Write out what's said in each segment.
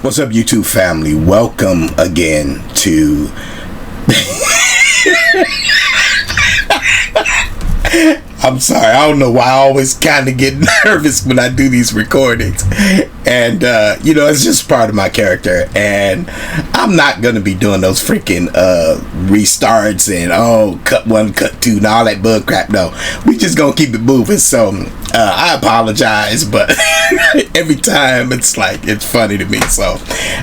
What's up, YouTube family? Welcome again to I'm sorry, I don't know why I always kind of get nervous when I do these recordings. And, it's just part of my character. And I'm not going to be doing those freaking restarts and, cut one, cut two, and all that bug crap. No, we just going to keep it moving. So, I apologize, but every time it's funny to me. So,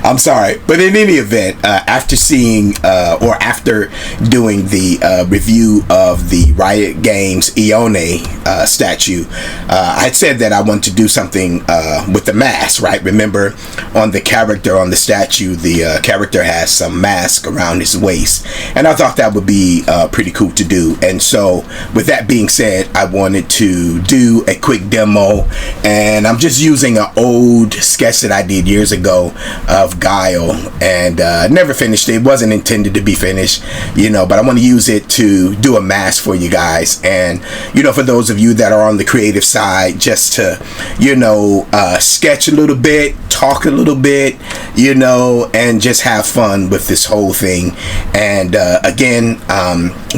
I'm sorry. But in any event, after seeing, or after doing the review of the Riot Games Yone statue, I had said that I want to do something with the mask, right? Remember, on the character on the statue, the character has some mask around his waist, and I thought that would be pretty cool to do. And so with that being said, I wanted to do a quick demo, and I'm just using an old sketch that I did years ago of Guile, and never finished it. It wasn't intended to be finished, but I want to use it to do a mask for you guys. And for those of you that are on the creative side, just to sketch a little bit, talk a little bit, and just have fun with this whole thing. And again,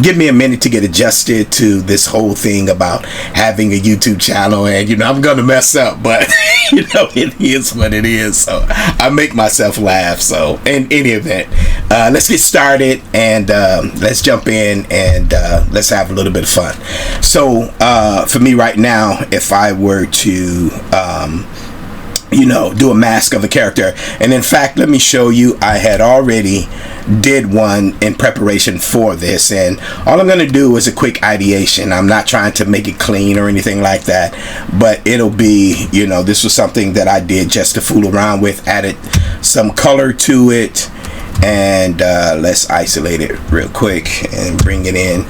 give me a minute to get adjusted to this whole thing about having a YouTube channel. And I'm gonna mess up, but it is what it is, so I make myself laugh. So in any event, let's get started, and let's jump in, and let's have a little bit of fun. So for me right now, if I were to do a mask of a character, and in fact, let me show you, I had already did one in preparation for this, and all I'm going to do is a quick ideation. I'm not trying to make it clean or anything like that, but it'll be, this was something that I did just to fool around with, added some color to it, and let's isolate it real quick and bring it in.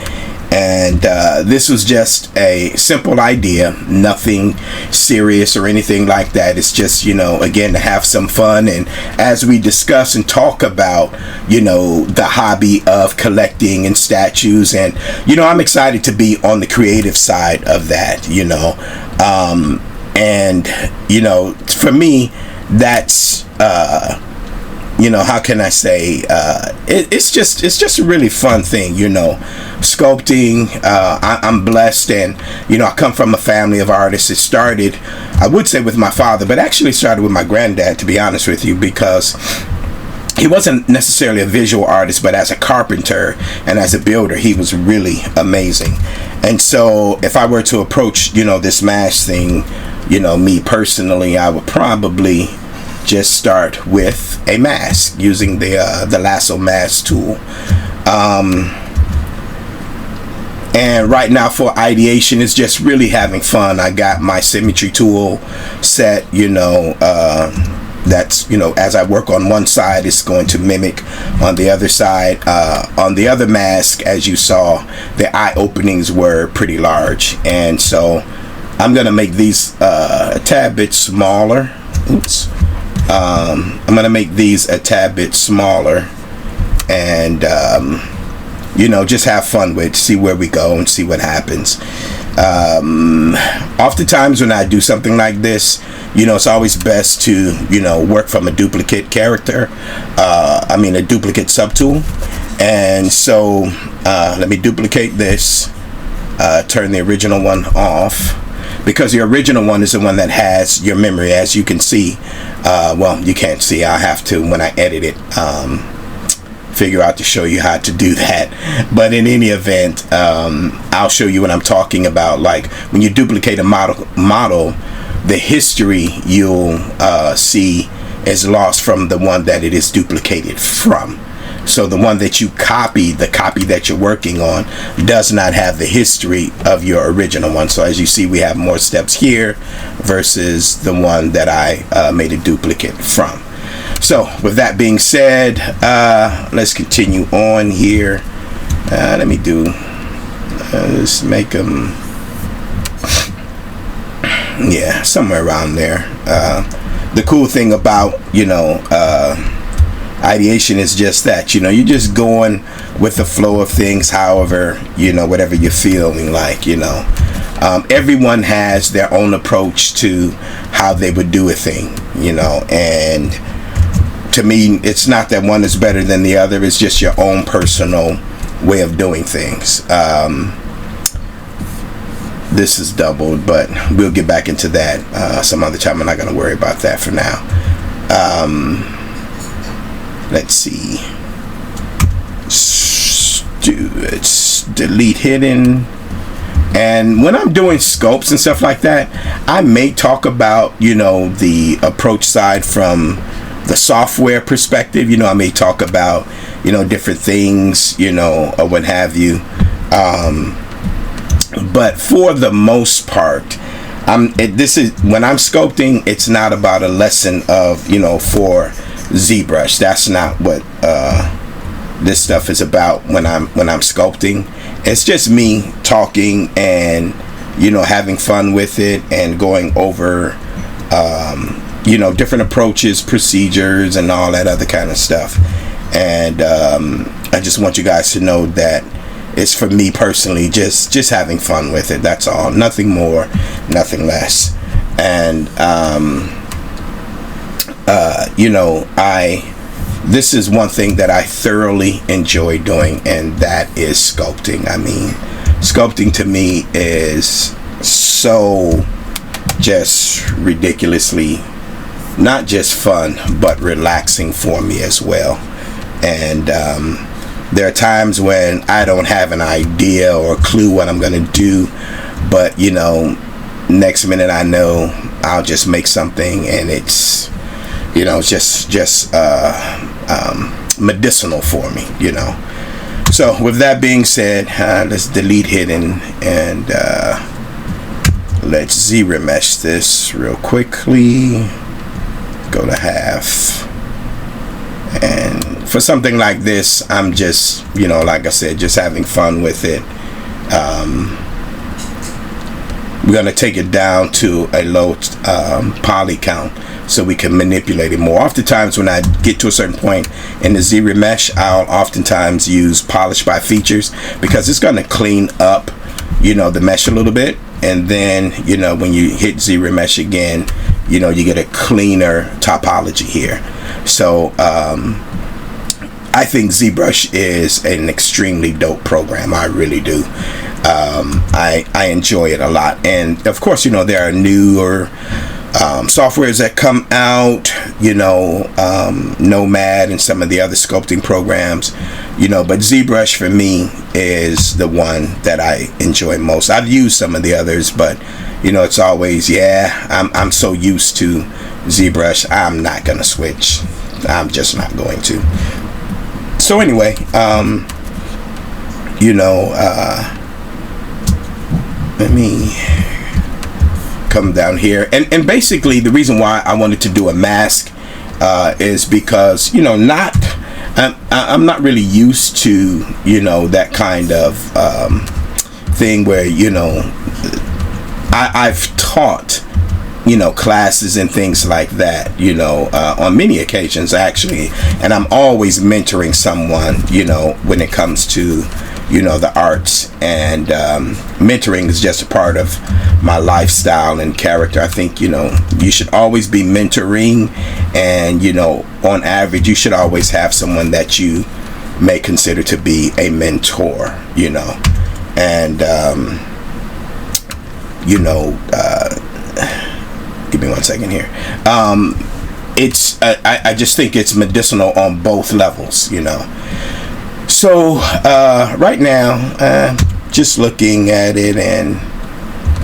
And this was just a simple idea, nothing serious or anything like that. It's just, again, to have some fun. And as we discuss and talk about, the hobby of collecting and statues, and, I'm excited to be on the creative side of that, and, for me, that's, how can I say, it's just a really fun thing, sculpting. I'm blessed, and I come from a family of artists. It started, I would say, with my father, but actually started with my granddad, to be honest with you, because he wasn't necessarily a visual artist, but as a carpenter and as a builder, he was really amazing. And so if I were to approach this mask thing, me personally, I would probably just start with a mask using the lasso mask tool. And right now for ideation, it's just really having fun. I got my symmetry tool set, that's, as I work on one side, it's going to mimic on the other side. On the other mask, as you saw, the eye openings were pretty large, and so I'm gonna make these a tad bit smaller. Oops. I'm gonna make these a tad bit smaller, and just have fun with, see where we go and see what happens. Oftentimes when I do something like this, it's always best to work from a duplicate character, a duplicate subtool. And so let me duplicate this, turn the original one off, because the original one is the one that has your memory, as you can see. Well, you can't see, I'll have to, when I edit it, figure out to show you how to do that. But in any event, I'll show you what I'm talking about. Like when you duplicate a model, the history you'll see is lost from the one that it is duplicated from. So the one that you copy, the copy that you're working on, does not have the history of your original one. So as you see, we have more steps here versus the one that I made a duplicate from. So with that being said, let's continue on here. Let me do, let's make them, yeah, somewhere around there. The cool thing about, ideation is just that, you're just going with the flow of things, however, whatever you're feeling like, everyone has their own approach to how they would do a thing, and to me, it's not that one is better than the other. It's just your own personal way of doing things. This is doubled, but we'll get back into that some other time. I'm not going to worry about that for now. Let's see. It's delete hidden. And when I'm doing scopes and stuff like that, I may talk about, the approach side from the software perspective. I may talk about, different things, or what have you. But for the most part, this is when I'm sculpting, it's not about a lesson of, for ZBrush. That's not what this stuff is about when I'm sculpting. It's just me talking and having fun with it and going over different approaches, procedures, and all that other kind of stuff. And I just want you guys to know that it's, for me personally, just having fun with it. That's all. Nothing more, nothing less. And this is one thing that I thoroughly enjoy doing, and that is sculpting. I mean, sculpting to me is so just ridiculously not just fun, but relaxing for me as well. And there are times when I don't have an idea or clue what I'm going to do, but next minute I know I'll just make something, and it's just medicinal for me. So with that being said, let's delete hidden, and let's Z-remesh this real quickly. Go to half. And for something like this, I'm just, like I said, just having fun with it. We're going to take it down to a low poly count so we can manipulate it more. Oftentimes when I get to a certain point in the Z-remesh, I'll oftentimes use polish by features, because it's going to clean up, the mesh a little bit. And then, when you hit Z-remesh again, you get a cleaner topology here. So I think ZBrush is an extremely dope program. I really do. I enjoy it a lot. And of course, there are newer softwares that come out, Nomad and some of the other sculpting programs, but ZBrush for me is the one that I enjoy most. I've used some of the others, but it's always, I'm so used to ZBrush, I'm not gonna switch. I'm just not going to. So anyway, let me come down here, and basically the reason why I wanted to do a mask is because I'm not really used to that kind of thing where I've taught classes and things like that on many occasions actually, and I'm always mentoring someone when it comes to the arts, and mentoring is just a part of my lifestyle and character. I think you should always be mentoring, and on average you should always have someone that you may consider to be a mentor, and give me 1 second here. It's I just think it's medicinal on both levels, So right now, just looking at it, and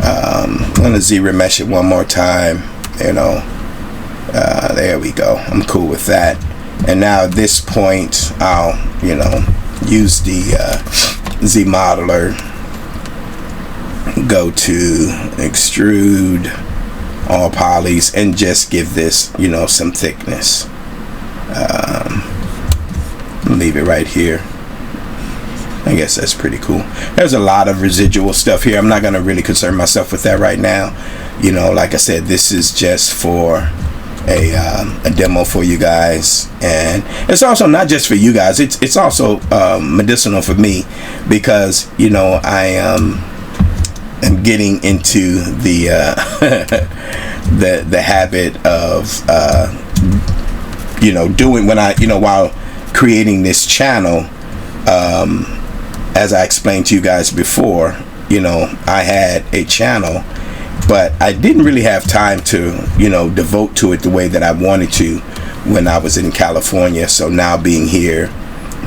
I'm gonna Z-remesh it one more time. There we go. I'm cool with that. And now at this point, I'll use the Z modeler. Go to extrude all polys and just give this some thickness. Leave it right here. I guess that's pretty cool. There's a lot of residual stuff here. I'm not going to really concern myself with that right now. Like I said, this is just for a demo for you guys, and it's also not just for you guys. It's also medicinal for me, because I am getting into the the habit of doing when I, while creating this channel, as I explained to you guys before, I had a channel, but I didn't really have time to, devote to it the way that I wanted to when I was in California. So now being here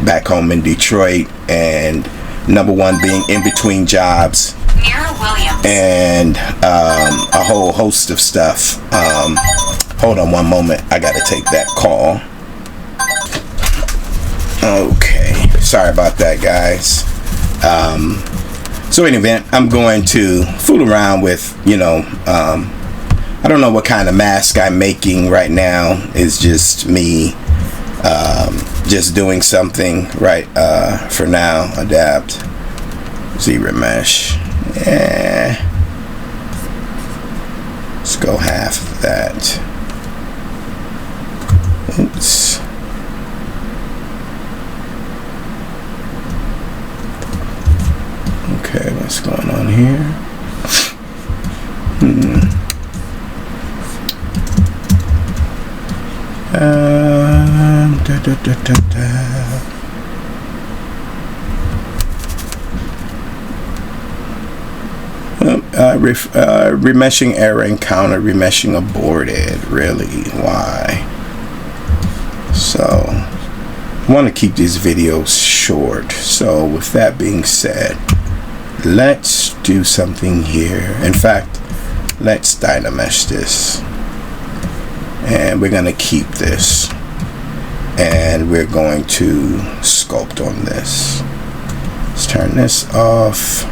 back home in Detroit, and number one, being in between jobs and a whole host of stuff. Hold on one moment, I gotta take that call. Okay, sorry about that, guys. So in event, I'm going to fool around with, I don't know what kind of mask I'm making right now. It's just me just doing something right for now. Adapt, zero mesh. Yeah, let's go half of that. Oops. Okay, what's going on here? Remeshing error encountered, remeshing aborted. Really? Why? So I want to keep these videos short. So with that being said, let's do something here. In fact, let's dynamesh this, and we're going to keep this, and we're going to sculpt on this. Let's turn this off.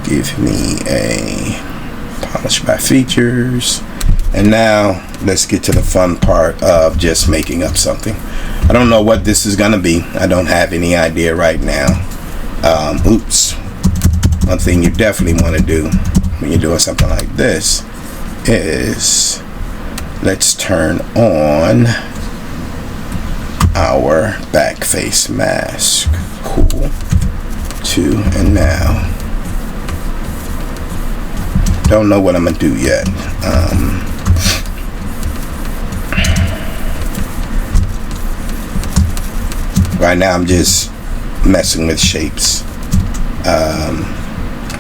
Give me a polish by features. And now let's get to the fun part of just making up something. I don't know what this is gonna be. I don't have any idea right now. Oops. One thing you definitely want to do when you're doing something like this is, let's turn on our back face mask. Cool. 2, and now don't know what I'm gonna do yet. Right now I'm just messing with shapes.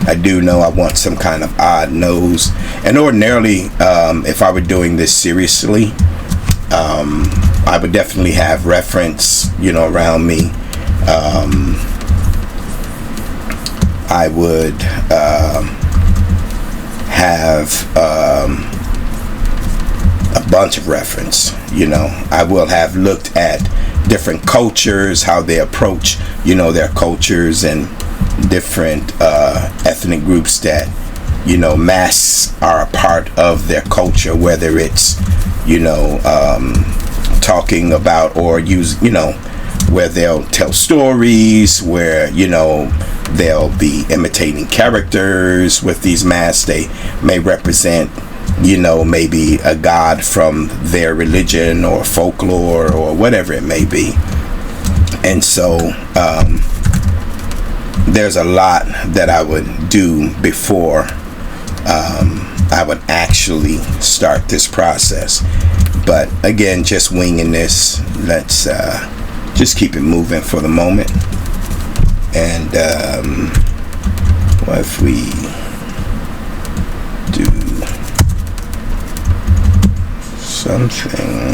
I do know I want some kind of odd nose, and ordinarily if I were doing this seriously, I would definitely have reference around me. I would have a bunch of reference. I will have looked at different cultures, how they approach their cultures, and different ethnic groups that masks are a part of their culture, whether it's talking about, or use where they'll tell stories, where they'll be imitating characters with these masks. They may represent maybe a god from their religion or folklore or whatever it may be. And so there's a lot that I would do before I would actually start this process. But again, just winging this. Let's just keep it moving for the moment. And what if we do something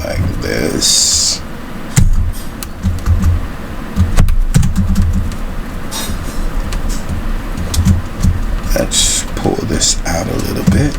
like this? Let's pull this out a little bit.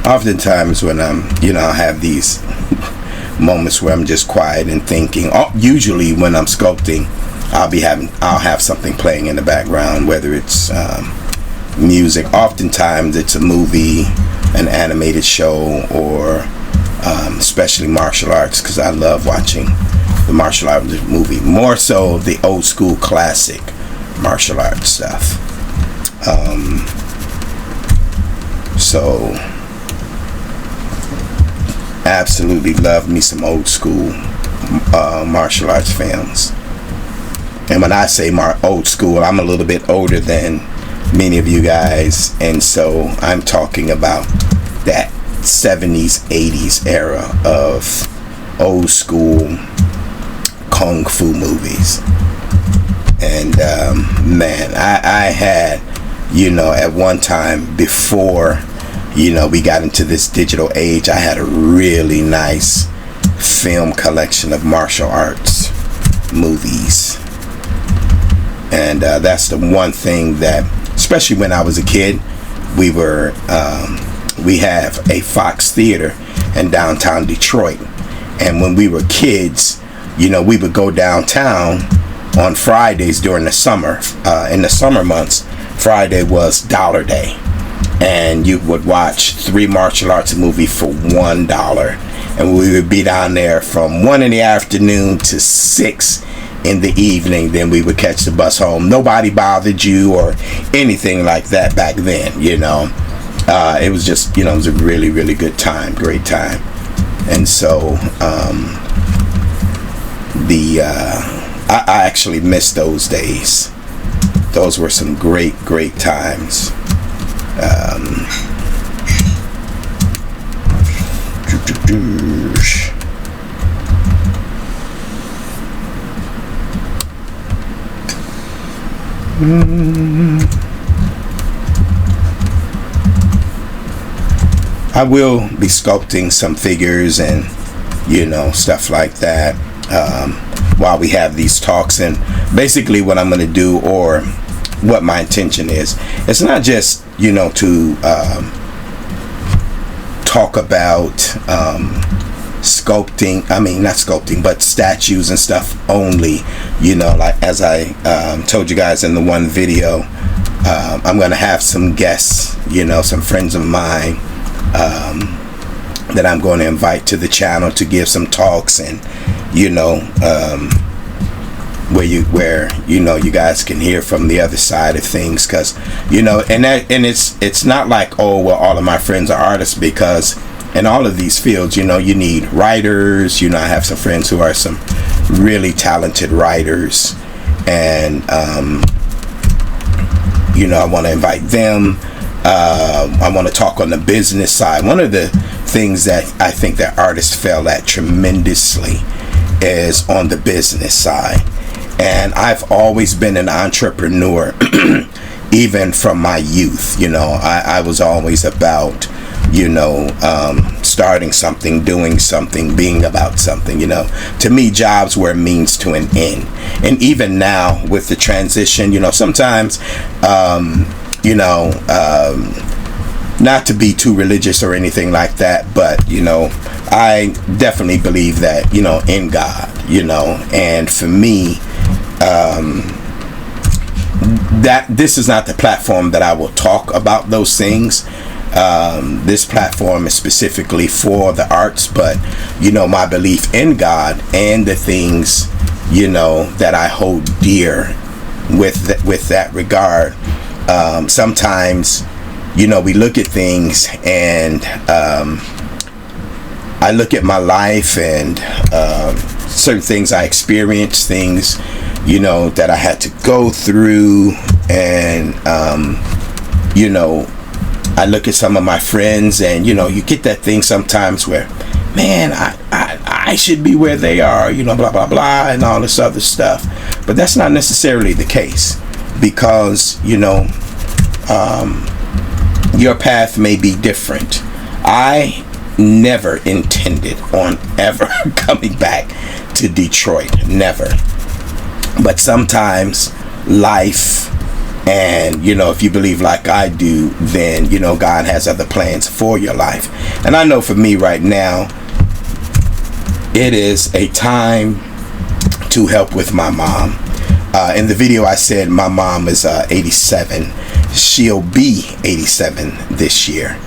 Oftentimes when I'm, I have these moments where I'm just quiet and thinking. Usually when I'm sculpting, I'll have something playing in the background, whether it's music. Oftentimes it's a movie, an animated show, or especially martial arts, because I love watching the martial arts movie, more so the old school classic martial arts stuff. So absolutely love me some old school martial arts films. And when I say old school, I'm a little bit older than many of you guys, and so I'm talking about that 70s 80s era of old school kung fu movies. And man, I had, at one time, before we got into this digital age, I had a really nice film collection of martial arts movies. And that's the one thing that, especially when I was a kid, we have a Fox Theater in downtown Detroit. And when we were kids, we would go downtown on Fridays during the summer. In the summer months, Friday was Dollar Day. And you would watch 3 martial arts movies for $1. And we would be down there from 1 in the afternoon to 6 in the evening. Then we would catch the bus home. Nobody bothered you or anything like that back then, It was just, it was a really, really good time, great time. And so I actually miss those days. Those were some great, great times. I will be sculpting some figures and stuff like that while we have these talks. And basically what I'm going to do, or what my intention is, it's not just to talk about sculpting, not sculpting, but statues and stuff only. Like as I told you guys in the one video, I'm going to have some guests, some friends of mine that I'm going to invite to the channel to give some talks, and where you guys can hear from the other side of things, because and it's not like, oh well, all of my friends are artists, because in all of these fields, you need writers. I have some friends who are some really talented writers, and I want to invite them. I want to talk on the business side. One of the things that I think that artists fail at tremendously is on the business side. And I've always been an entrepreneur, even from my youth. I was always about, starting something, doing something, being about something. To me, jobs were a means to an end. And even now with the transition, sometimes, not to be too religious or anything like that, but I definitely believe that in God, and for me, that this is not the platform that I will talk about those things. This platform is specifically for the arts, but my belief in God and the things that I hold dear with that regard. Sometimes we look at things, and I look at my life and certain things I experienced, things that I had to go through, and I look at some of my friends, and you get that thing sometimes where, man, I should be where they are, blah blah blah, and all this other stuff. But that's not necessarily the case, because your path may be different. I never intended on ever coming back to Detroit, never. But sometimes life, and if you believe like I do, then God has other plans for your life. And I know for me right now, it is a time to help with my mom. In the video I said my mom is 87. She'll be 87 this year.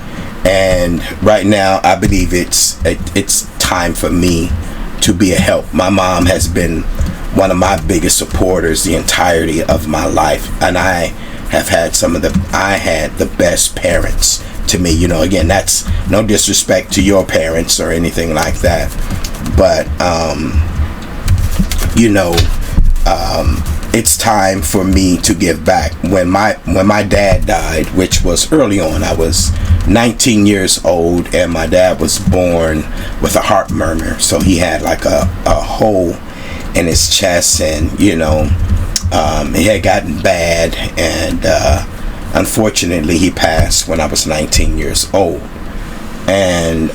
And right now, I believe it's time for me to be a help. My mom has been one of my biggest supporters the entirety of my life, and I had the best parents to me. You know, again, that's no disrespect to your parents or anything like that, but it's time for me to give back. When my dad died, which was early on, I was 19 years old, and my dad was born with a heart murmur, so he had like a hole in his chest, and he had gotten bad, and unfortunately he passed when I was 19 years old. And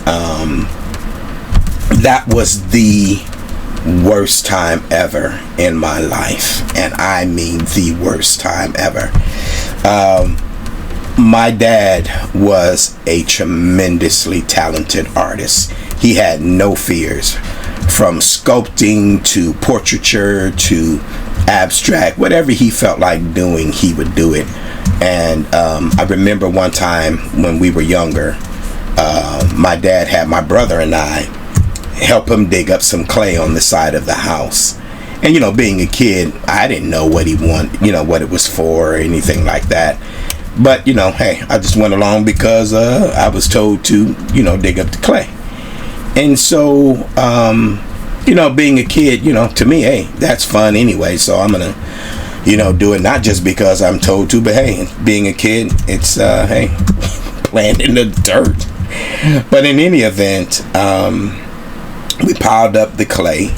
that was the worst time ever in my life, and I mean the worst time ever. My dad was a tremendously talented artist. He had no fears. From sculpting to portraiture to abstract, whatever he felt like doing, he would do it. And I remember one time when we were younger, my dad had my brother and I help him dig up some clay on the side of the house. And being a kid, I didn't know what he wanted, what it was for or anything like that. But hey, I just went along because I was told to dig up the clay. And so being a kid, to me, hey, that's fun anyway, so I'm gonna do it, not just because I'm told to, but hey, being a kid, it's hey, playing in the dirt. But in any event, we piled up the clay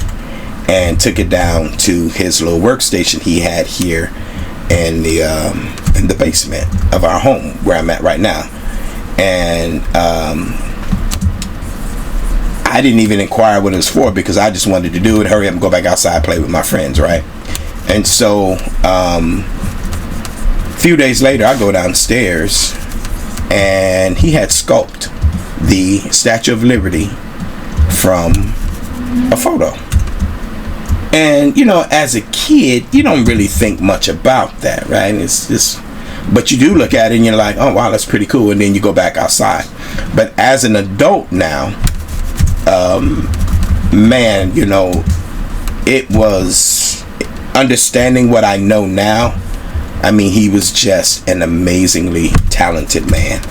and took it down to his little workstation he had here in the basement of our home where I'm at right now. And I didn't even inquire what it was for, because I just wanted to do it, hurry up and go back outside, play with my friends, right? And so a few days later, I go downstairs, and he had sculpted the Statue of Liberty from a photo. And as a kid, you don't really think much about that, right? It's just, but you do look at it and you're like, oh wow, that's pretty cool, and then you go back outside. But as an adult now, man, it was understanding what I know now. I mean, he was just an amazingly talented man,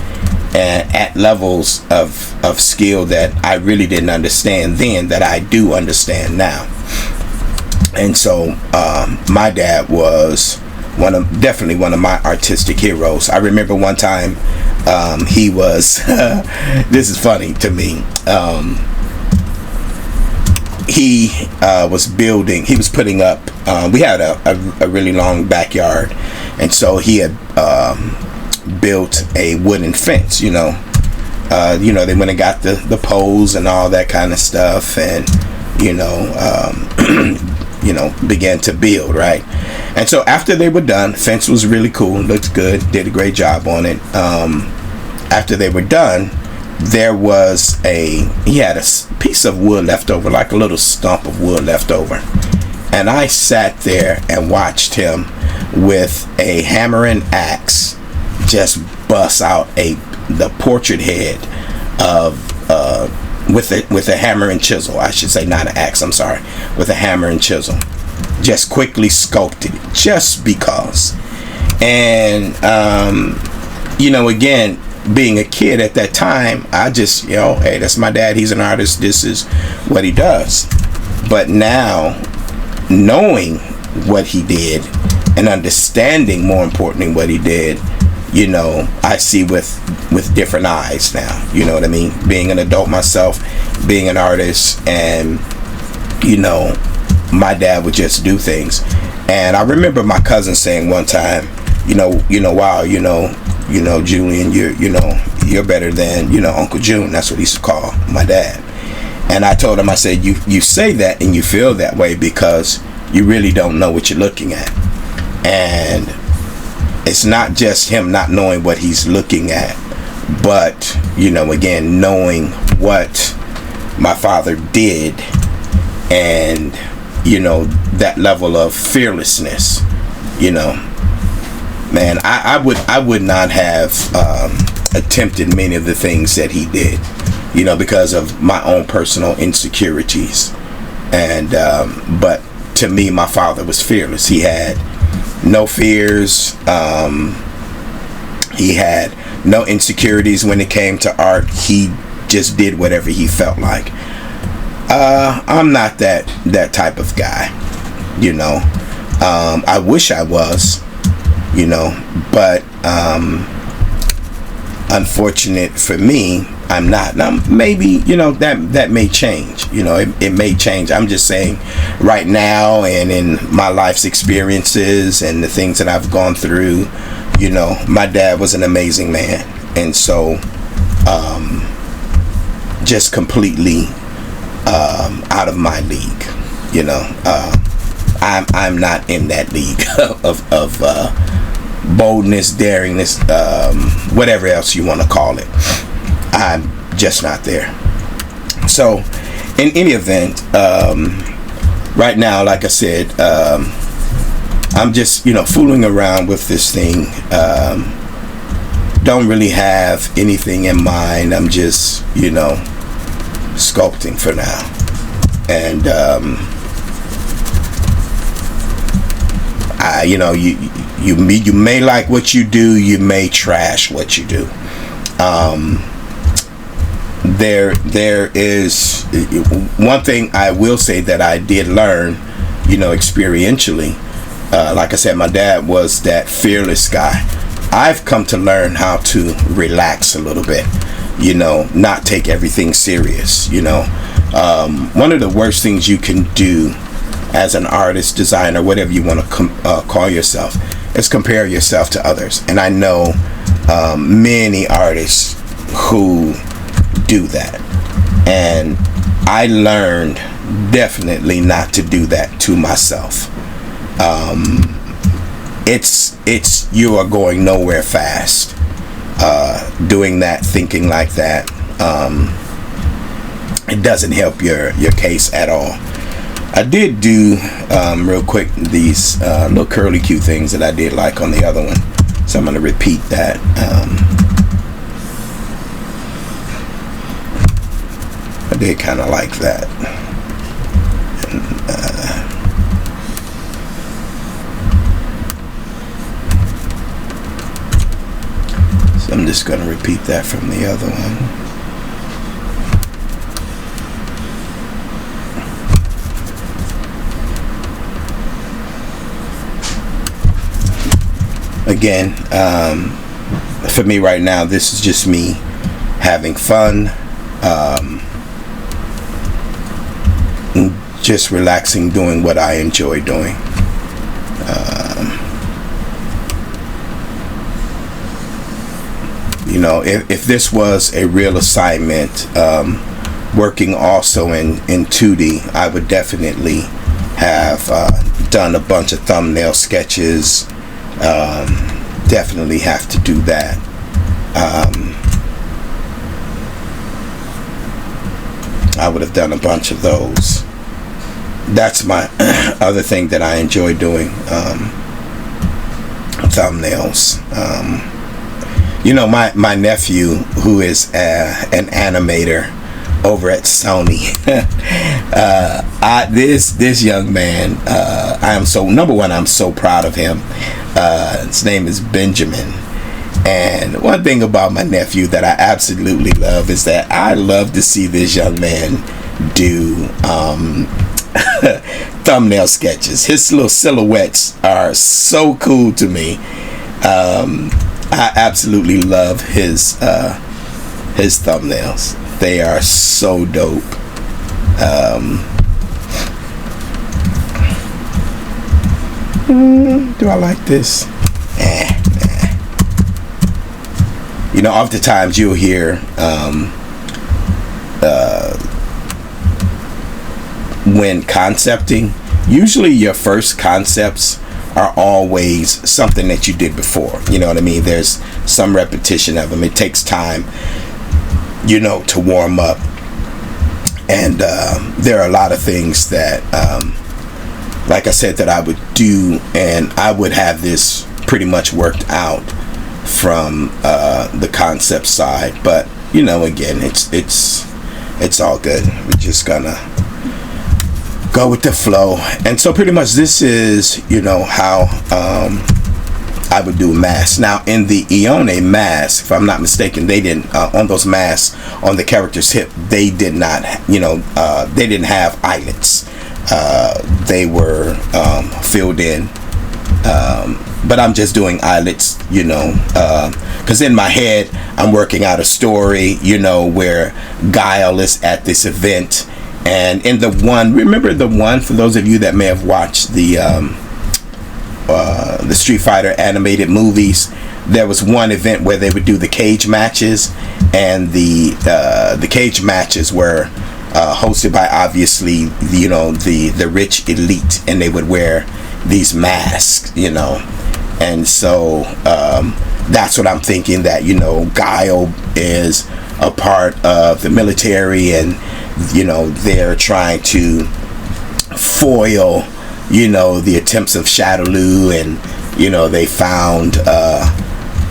and at levels of skill that I really didn't understand then that I do understand now. And so my dad was definitely one of my artistic heroes. I remember one time he was this is funny to me. He was putting up, we had a really long backyard, and so he had built a wooden fence. They went and got the poles and all that kind of stuff, and began to build, right? And so after they were done, fence was really cool, looked good, did a great job on it. After they were done, he had a piece of wood left over, like a little stump of wood left over. And I sat there and watched him with a hammer and axe just bust out the portrait head of with a hammer and chisel. I should say not an axe, I'm sorry, with a hammer and chisel. Just quickly sculpted it, just because. And again, being a kid at that time, I just, hey, that's my dad, he's an artist, this is what he does. But now, knowing what he did and understanding, more importantly, what he did, I see with different eyes now. You know what I mean? Being an adult myself, being an artist, and my dad would just do things. And I remember my cousin saying one time, wow, Julian, you're better than Uncle June. That's what he used to call my dad. And I told him, I said, you say that and you feel that way because you really don't know what you're looking at. And it's not just him not knowing what he's looking at, but again, knowing what my father did, and that level of fearlessness. Man, I would not have attempted many of the things that he did, you know, because of my own personal insecurities. And but to me, my father was fearless. He had no fears. He had no insecurities when it came to art. He just did whatever he felt like. I'm not that type of guy, you know. I wish I was, you know, but unfortunate for me, I'm not. Now, maybe, you know, that may change. You know, it may change. I'm just saying right now, and in my life's experiences and the things that I've gone through, you know, my dad was an amazing man. And so just completely out of my league, you know. I'm not in that league of boldness, daringness, whatever else you want to call it. I'm just not there. So in any event, right now, like I said, I'm just, you know, fooling around with this thing. Don't really have anything in mind. I'm just, you know, sculpting for now. And you know, you may like what you do, you may trash what you do. There is one thing I will say that I did learn, you know, experientially. Like I said, my dad was that fearless guy. I've come to learn how to relax a little bit, you know, not take everything serious, you know. One of the worst things you can do as an artist, designer, whatever you want to call yourself, is compare yourself to others. And I know many artists who do that. And I learned definitely not to do that to myself. It's you are going nowhere fast doing that, thinking like that. It doesn't help your case at all. I did do real quick these little curly Q things that I did like on the other one, so I'm going to repeat that. I did kind of like that. And, so I'm just going to repeat that from the other one. Again, for me right now, this is just me having fun, just relaxing, doing what I enjoy doing. You know, if this was a real assignment, working also in 2D, I would definitely have done a bunch of thumbnail sketches. Definitely have to do that. I would have done a bunch of those. That's my other thing that I enjoy doing, thumbnails. You know, my nephew, who is an animator over at Sony, this young man, I'm so proud of him. His name is Benjamin. And one thing about my nephew that I absolutely love is that I love to see this young man do thumbnail sketches. His little silhouettes are so cool to me. I absolutely love his thumbnails. They are so dope. Do I like this? You know, oftentimes you'll hear when concepting, usually your first concepts are always something that you did before. You know what I mean? There's some repetition of them. It takes time, you know, to warm up. And there are a lot of things that, like I said, that I would do, and I would have this pretty much worked out from the concept side. But again, it's all good. We're just gonna go with the flow. And so pretty much this is how I would do a mask. Now in the Yone mask, if I'm not mistaken, they didn't on those masks on the character's hip, they did not they didn't have eyelets. They were filled in, but I'm just doing eyelets, because in my head I'm working out a story, where Guile is at this event, and in remember the one, for those of you that may have watched the Street Fighter animated movies, there was one event where they would do the cage matches, and the cage matches were hosted by, obviously, the rich elite, and they would wear these masks, and so that's what I'm thinking, that Guile is a part of the military, and they're trying to foil the attempts of Shadowloo, and they found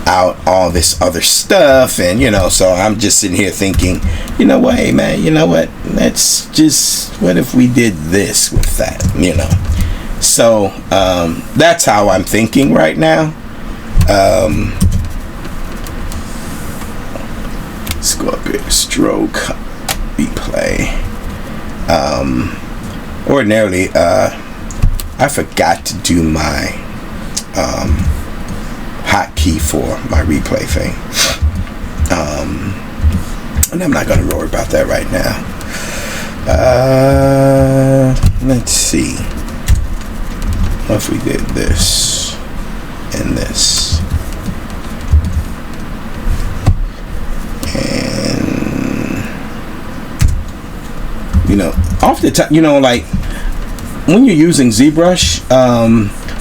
out all this other stuff, and so I'm just sitting here thinking, what, hey man, what, what if we did this with that, so that's how I'm thinking right now. Let's go up here, stroke, replay. Ordinarily, I forgot to do my hotkey for my replay thing, and I'm not going to worry about that right now. Let's see. What if we did this and this, and off the top, like when you're using ZBrush,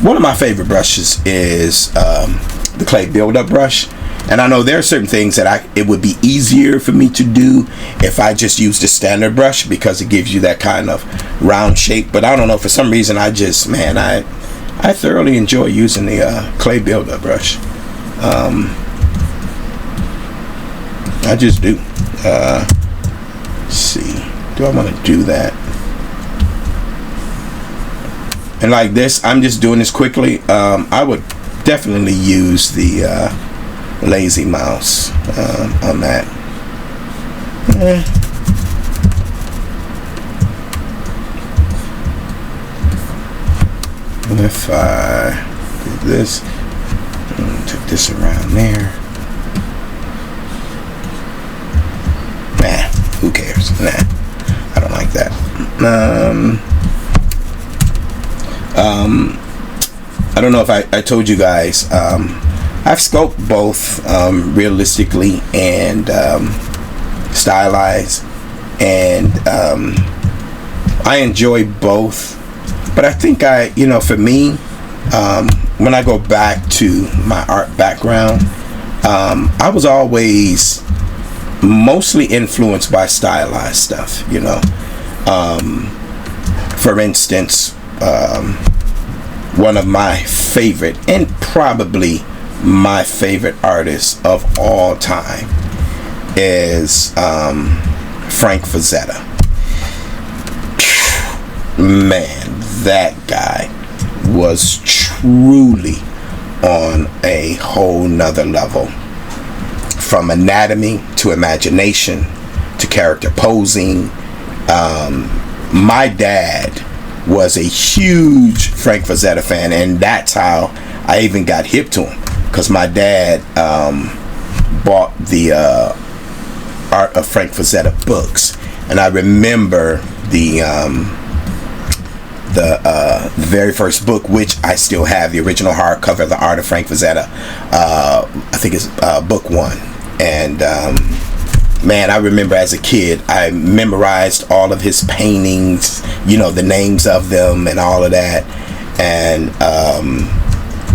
one of my favorite brushes is the clay buildup brush, and I know there are certain things that it would be easier for me to do if I just used a standard brush, because it gives you that kind of round shape. But I don't know, for some reason I thoroughly enjoy using the clay buildup brush. I just do. Let's see, do I want to do that? And like this, I'm just doing this quickly. I would definitely use the lazy mouse on that. If I do this, took this around there. Nah, who cares? Nah, I don't like that. I don't know if I told you guys, I've scoped both realistically and stylized, and I enjoy both. But I think for me, when I go back to my art background, I was always mostly influenced by stylized stuff, for instance, one of my favorite, and probably my favorite artist of all time, is Frank Frazetta. Man, that guy was truly on a whole nother level, from anatomy to imagination to character posing. My dad was a huge Frank Frazetta fan, and that's how I even got hip to him, because my dad bought the Art of Frank Frazetta books, and I remember the very first book, which I still have, the original hardcover, The Art of Frank Frazetta. I think it's book 1, and man, I remember as a kid, I memorized all of his paintings, the names of them and all of that, and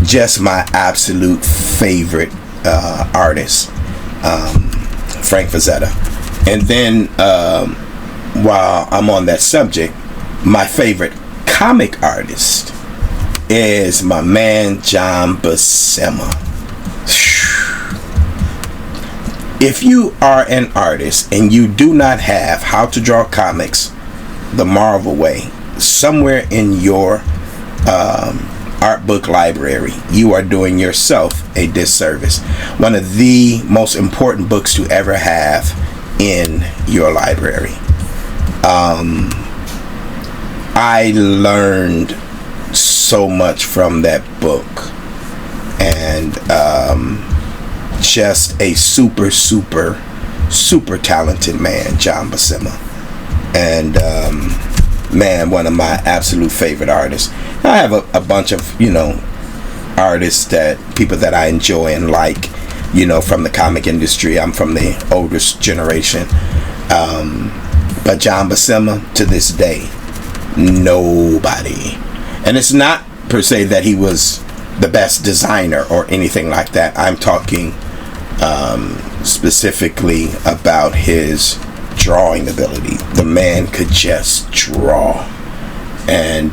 just my absolute favorite artist, Frank Frazetta. And then while I'm on that subject, my favorite comic artist is my man John Buscema. if you are an artist and you do not have How to Draw Comics the Marvel Way somewhere in your art book library, you are doing yourself a disservice. One of the most important books to ever have in your library. I learned so much from that book, and just a super talented man, John Buscema, and man, one of my absolute favorite artists. I have a bunch of artists, people that I enjoy and like, from the comic industry. I'm from the oldest generation, but John Buscema, to this day, nobody. And it's not per se that he was the best designer or anything like that. I'm talking specifically about his drawing ability. The man could just draw, and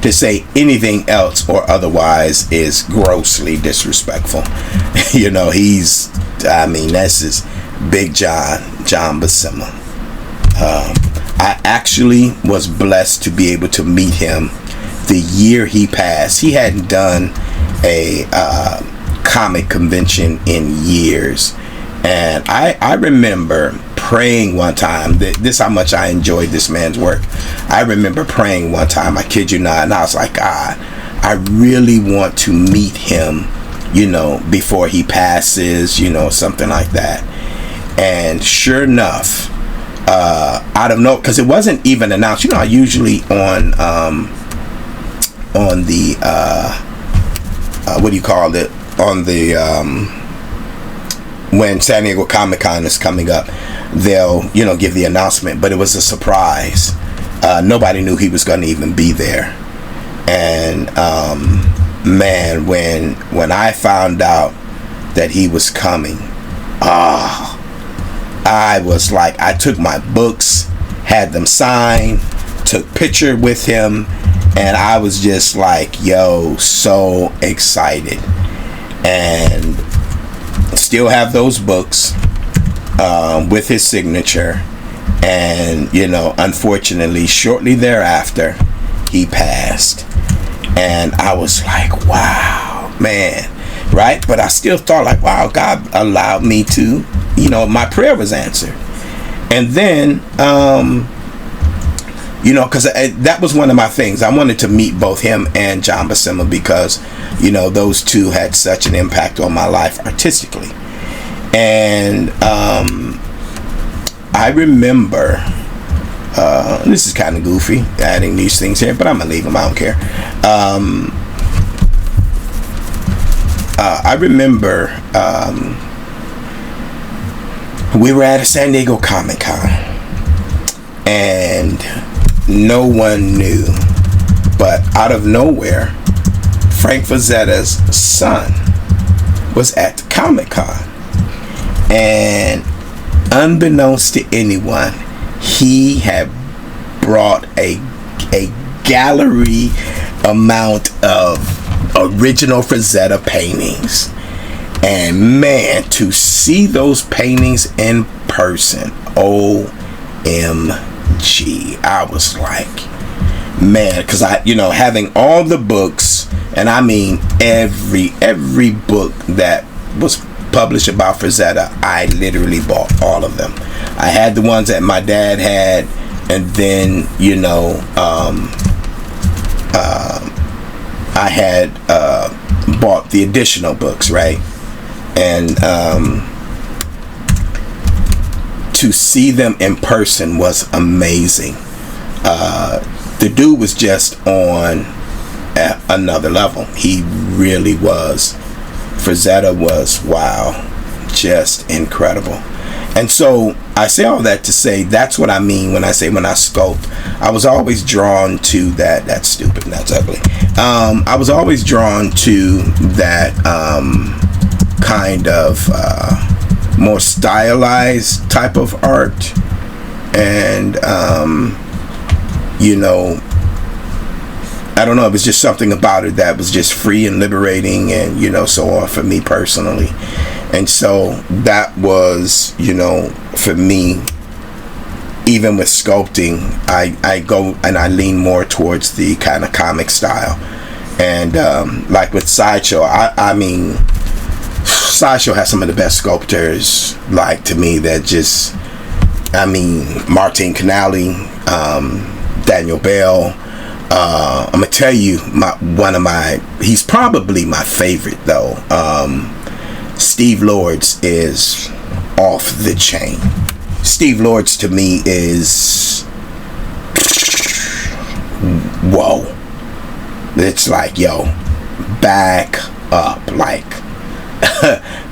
to say anything else or otherwise is grossly disrespectful. That's his Big John Buscema. I actually was blessed to be able to meet him the year he passed. He hadn't done a comic convention in years, and I remember praying one time. This how much I enjoyed this man's work. I remember praying one time, I kid you not, and I was like, God, I really want to meet him, before he passes, something like that. And sure enough, out of no, because it wasn't even announced. I usually on the what do you call it, on the when San Diego Comic-Con is coming up, they'll give the announcement, but it was a surprise. Nobody knew he was going to even be there. And man, when I found out that he was coming, I was like, I took my books, had them signed, took picture with him, and I was just like, yo, so excited. And still have those books with his signature. And unfortunately, shortly thereafter, he passed. And I was like, wow, man, right? But I still thought like, wow, God allowed me to, my prayer was answered. And then because that was one of my things. I wanted to meet both him and John Buscema because those two had such an impact on my life artistically. And I remember, this is kind of goofy adding these things here, but I'm gonna leave them, I don't care. I remember we were at a San Diego Comic-Con, and no one knew, but out of nowhere, Frank Frazzetta's son was at the Comic-Con, and unbeknownst to anyone, he had brought a gallery amount of original Frazetta paintings. And man, to see those paintings in person, OMG, I was like, man, because having all the books, and I mean every book that was published about Frazetta, I literally bought all of them. I had the ones that my dad had, and then I had bought the additional books, right? And to see them in person was amazing. The dude was just on another level. He really was. Frazetta was, wow, just incredible. And so I say all that to say that's what I mean when I say when I sculpt. I was always drawn to that. That's stupid. That's ugly. I was always drawn to that kind of more stylized type of art, and I don't know, it was just something about it that was just free and liberating, and so on for me personally. And so that was, you know, for me, even with sculpting, I go and I lean more towards the kind of comic style. And like with Sideshow, I mean, Sideshow has some of the best sculptors, like, to me, that just, I mean, Martin Canali, Daniel Bell. I'm gonna tell you, he's probably my favorite though. Steve Lords is off the chain. Steve Lords to me is, whoa. It's like, yo, back up, like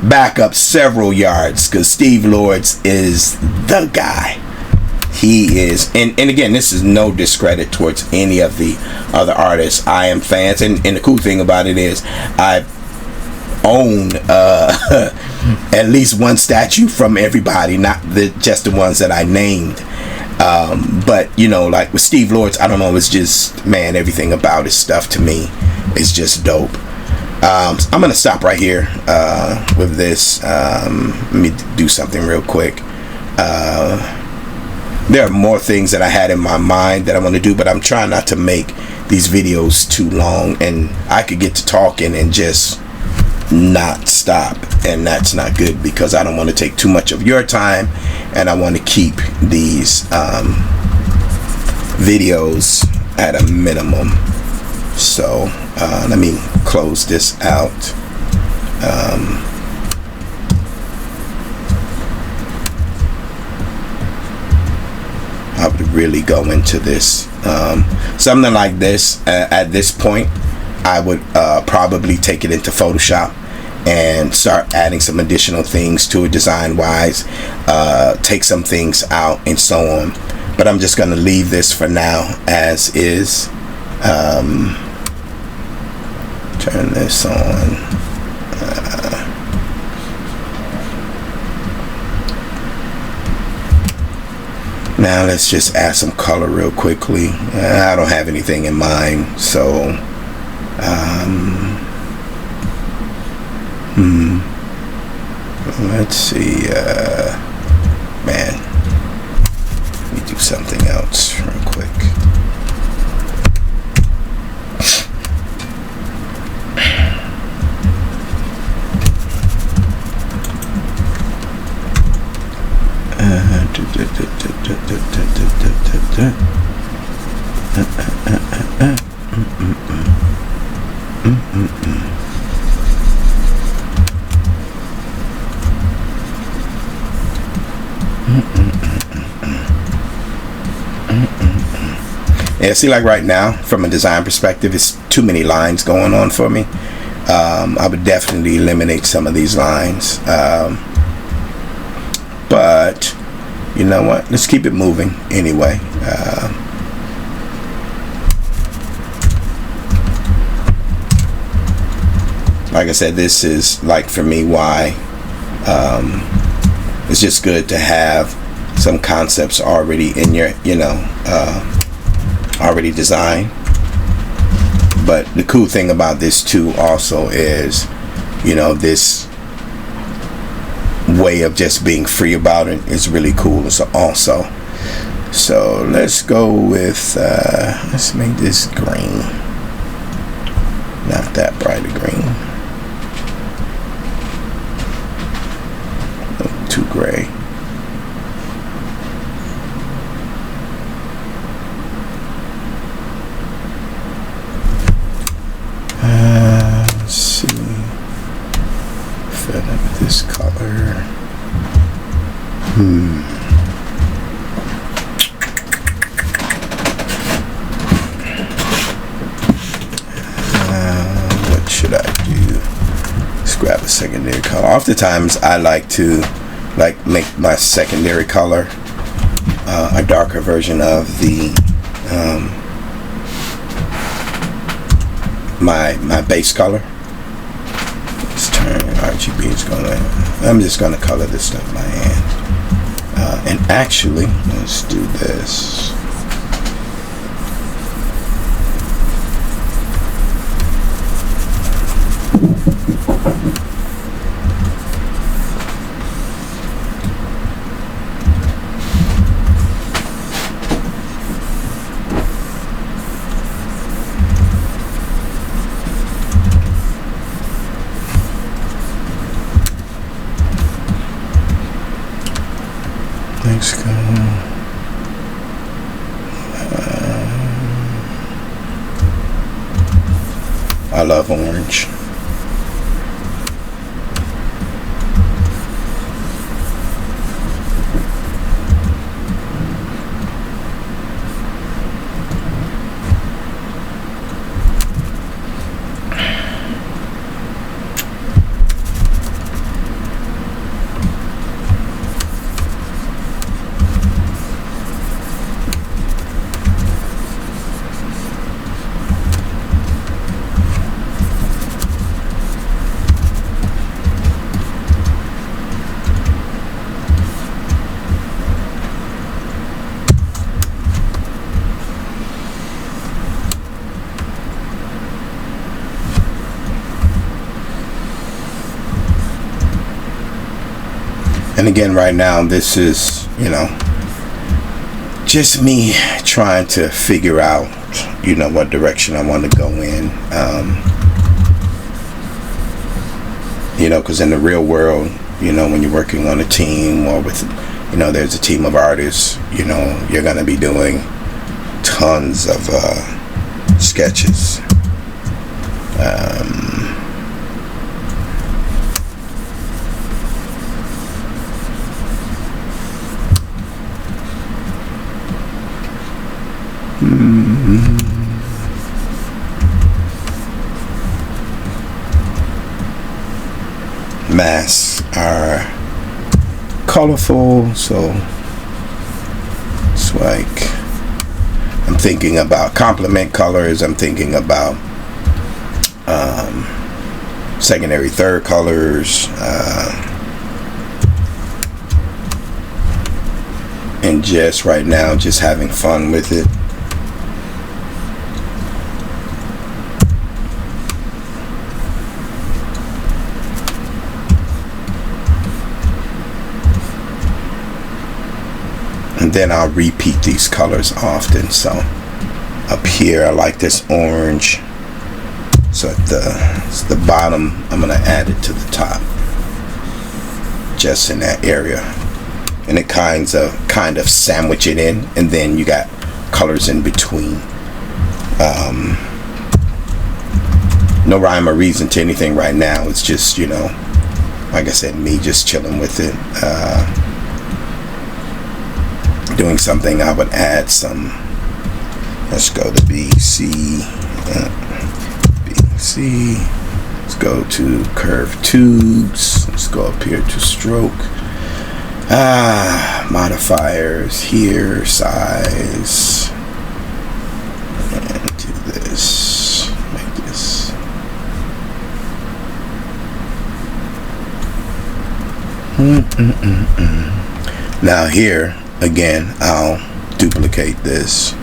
back up several yards, because Steve Lords is the guy. He is, and again, this is no discredit towards any of the other artists. I am fans, and the cool thing about it is I own at least one statue from everybody, not just the ones that I named. But you know, like with Steve Lords, I don't know, it's just, man, everything about his stuff to me is just dope. So I'm gonna stop right here with this. Let me do something real quick. There are more things that I had in my mind that I want to do, but I'm trying not to make these videos too long, and I could get to talking and just not stop, and that's not good, because I don't want to take too much of your time, and I want to keep these videos at a minimum. So let me close this out. I would really go into this. Something like this, at this point, I would probably take it into Photoshop and start adding some additional things to it design wise, take some things out and so on. But I'm just going to leave this for now as is. Turn this on. Now let's just add some color real quickly. I don't have anything in mind, so let's see. Man, let me do something else real quick. Yeah, see, like right now, from a design perspective, it's too many lines going on for me. I would definitely eliminate some of these lines. But you know what? Let's keep it moving anyway. Like I said, this is, like, for me, why it's just good to have some concepts already in your, you know, already designed. But the cool thing about this too also is, you know, this way of just being free about it is really cool also. So let's go with let's make this green, not that bright a green, too gray. Let's see, fill in with this color. What should I do? Let's grab a secondary color. Oftentimes I like to make my secondary color a darker version of the my base color. Let's turn RGB is I'm just gonna color this stuff by hand. And actually, let's do this. Let's go. I love orange. And again, right now, this is, you know, just me trying to figure out, you know, what direction I want to go in. You know, because in the real world, you know, when you're working on a team or with, you know, there's a team of artists, you know, you're going to be doing tons of sketches. Masks are colorful, so it's like I'm thinking about complement colors. I'm thinking about secondary, third colors, and just right now, just having fun with it. And then I'll repeat these colors often. So up here I like this orange, so at the bottom I'm gonna add it to the top, just in that area, and it kind of sandwich it in, and then you got colors in between. No rhyme or reason to anything right now. It's just, you know, like I said, me just chilling with it. Doing something, I would add some. Let's go to BC. Let's go to curved tubes. Let's go up here to stroke. Modifiers here, size, and do this. Make this. Now here. Again, I'll duplicate this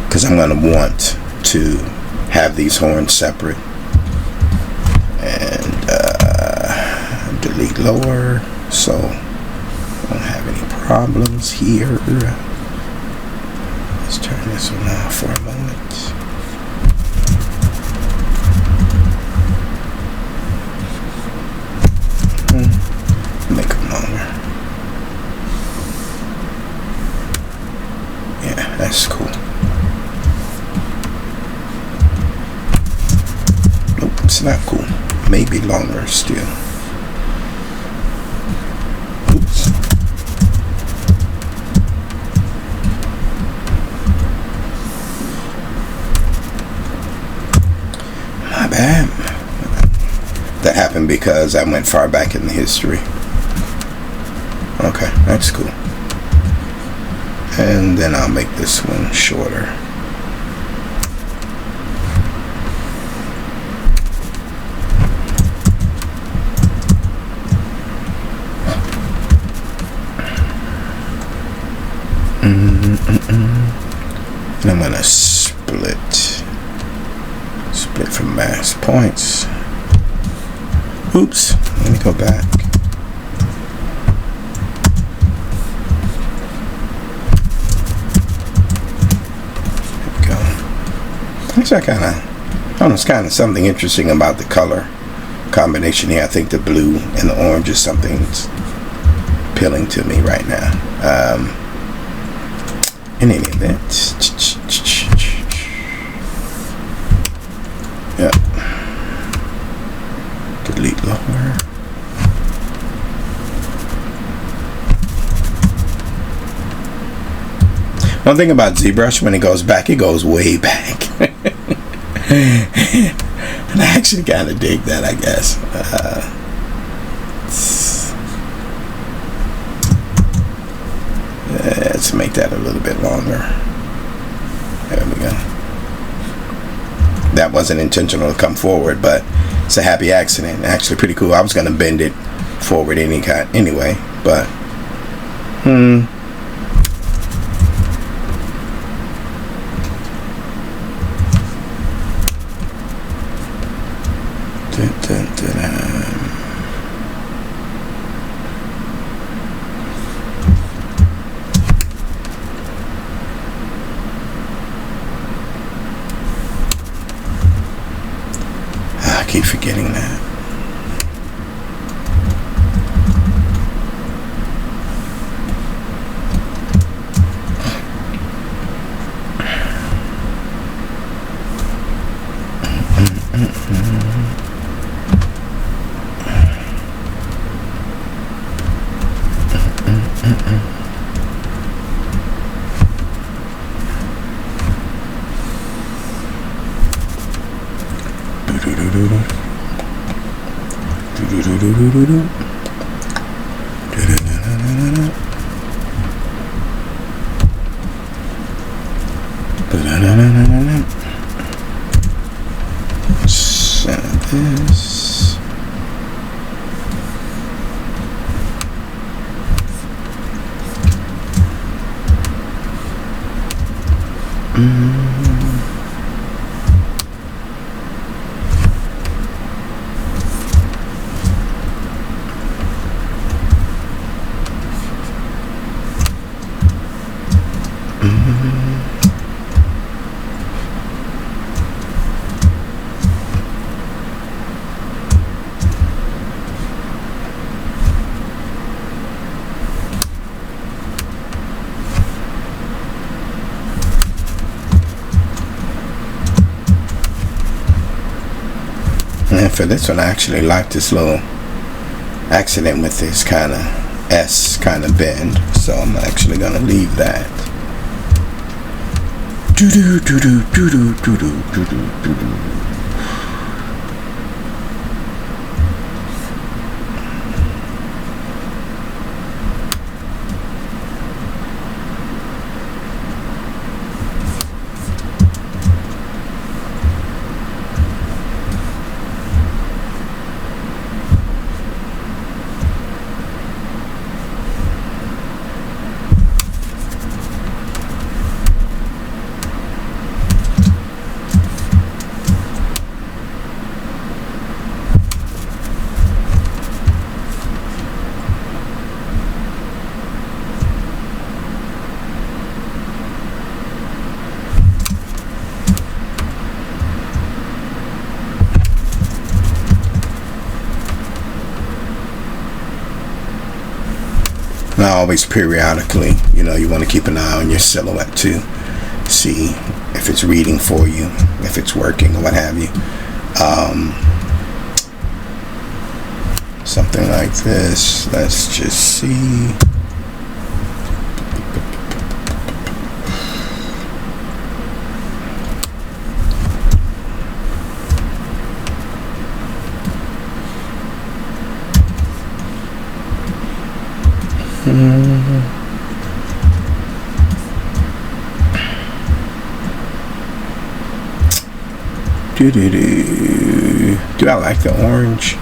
because I'm going to want to have these horns separate, and delete lower so I don't have any problems here. Let's turn this one off for a moment. Make them longer. Yeah, that's cool. Nope, it's not cool. Maybe longer still. Oops. My bad. That happened because I went far back in the history. Okay, that's cool. And then I'll make this one shorter. And I'm gonna split from mass points. Oops, let me go back. Actually, I don't know, it's kind of something interesting about the color combination here. I think the blue and the orange is something that's appealing to me right now. In any event, yep. Delete lower. One thing about ZBrush, when it goes back, it goes way back. And I actually kind of dig that, I guess. Let's make that a little bit longer. There we go. That wasn't intentional to come forward, but it's a happy accident. Actually pretty cool. I was going to bend it forward anyway, but I keep forgetting that. Send this. And for this one, I actually like this little accident with this kind of S kind of bend, so I'm actually gonna leave that. Now, always periodically, you want to keep an eye on your silhouette to see if it's reading for you, if it's working, or what have you. Something like this. Let's just see. Do I like the orange?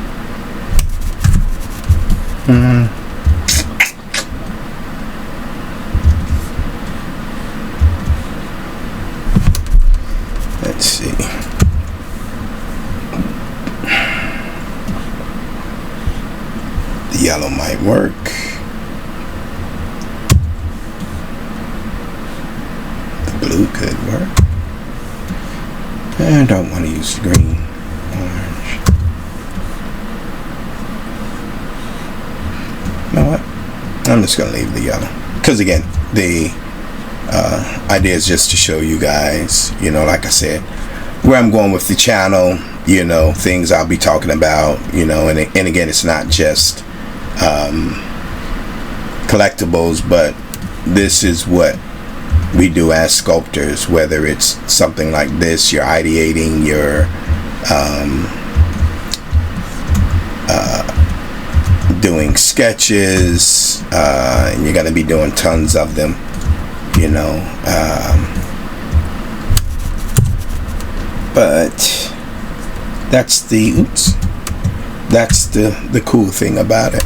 Let's see. The yellow might work. The blue could work. I don't want to use the green. Orange. You know what? I'm just gonna leave the yellow, because again, the idea is just to show you guys, you know, like I said, where I'm going with the channel, you know, things I'll be talking about, you know, and again, it's not just collectibles, but this is what we do as sculptors, whether it's something like this, you're ideating, you're doing sketches, and you're going to be doing tons of them, you know, but that's the cool thing about it.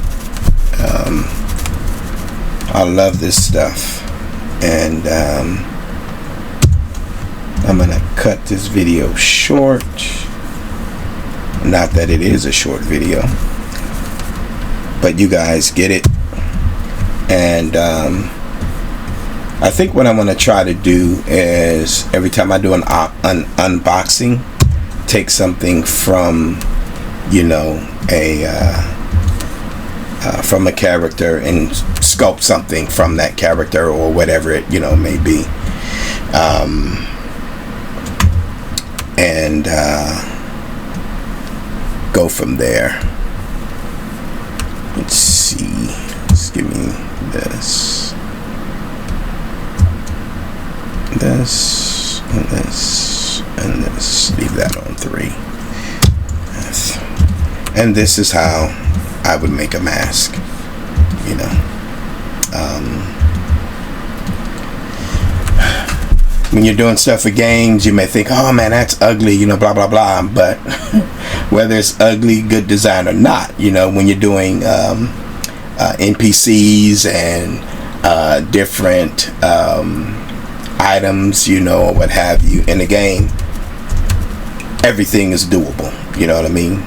I love this stuff, and I'm gonna cut this video short. Not that it is a short video, but you guys get it. And I think what I'm gonna try to do is every time I do an unboxing, take something from, you know, from a character and sculpt something from that character or whatever it, you know, may be, and go from there. Let's see, let's give me this and this and this, leave that on 3. And this is how I would make a mask, you know. When you're doing stuff for games, you may think, oh man, that's ugly, you know, blah blah blah, but whether it's ugly, good design or not, you know, when you're doing NPCs and different items, you know, or what have you in the game, everything is doable, you know what I mean?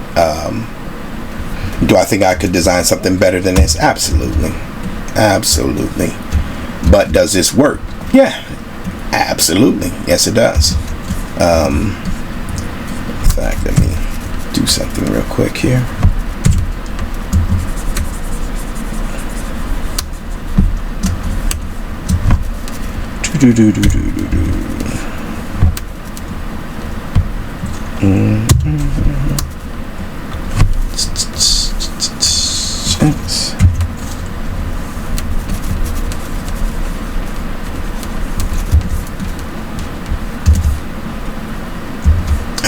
Do I think I could design something better than this? Absolutely. Absolutely. But does this work? Yeah, absolutely. Yes, it does. In fact, let me do something real quick here.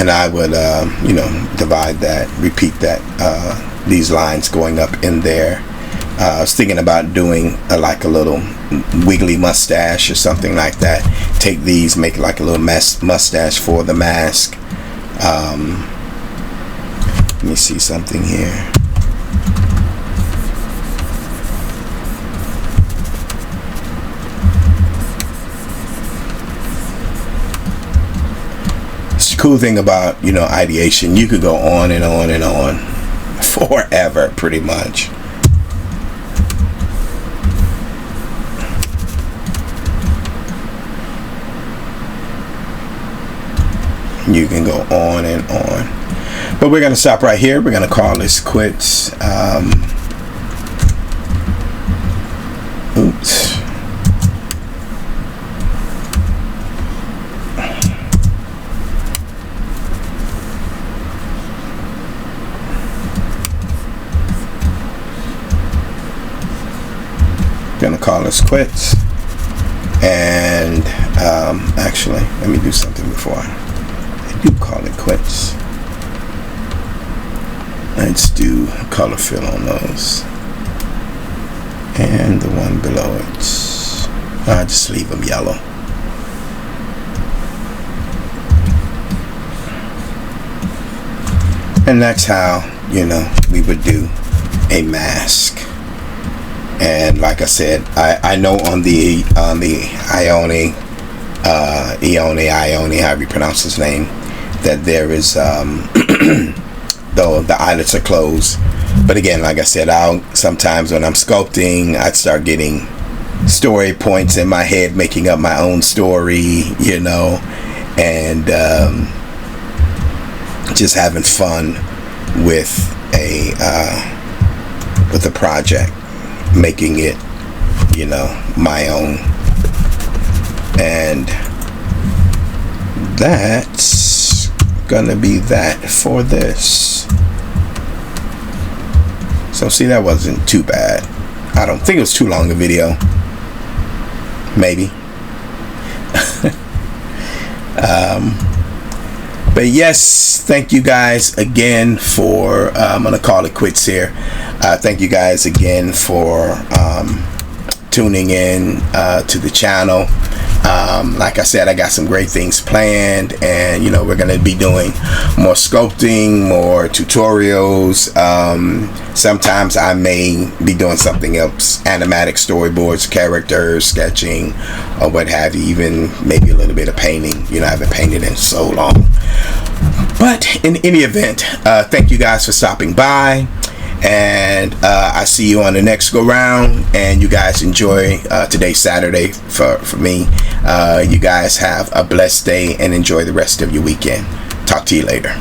And I would, you know, divide that, repeat that, these lines going up in there. I was thinking about doing like a little wiggly mustache or something like that. Take these, make like a little mustache for the mask. Let me see something here. Cool thing about, you know, ideation, you could go on and on and on forever, pretty much. You can go on and on, but we're gonna stop right here. We're gonna call this quits. Oops. Gonna call us quits, and actually, let me do something before I do call it quits. Let's do color fill on those, and the one below it, I'll just leave them yellow. And that's how, you know, we would do a mask. And like I said, I know on the Yone, however you pronounce his name, that there is though the eyelets are closed. But again, like I said, I'll sometimes when I'm sculpting, I'd start getting story points in my head, making up my own story, you know, and just having fun with a project, making it you know, my own. And that's gonna be that for this. So see, that wasn't too bad. I don't think it was too long a video. Maybe. But yes, thank you guys again for I'm gonna call it quits here. Thank you guys again for tuning in to the channel. Like I said, I got some great things planned, and you know, we're gonna be doing more sculpting, more tutorials. Sometimes I may be doing something else, animatic storyboards, characters, sketching, or what have you, even maybe a little bit of painting. You know, I haven't painted in so long. But in any event, thank you guys for stopping by, and I see you on the next go round. And you guys enjoy today's Saturday for me. You guys have a blessed day and enjoy the rest of your weekend. Talk to you later.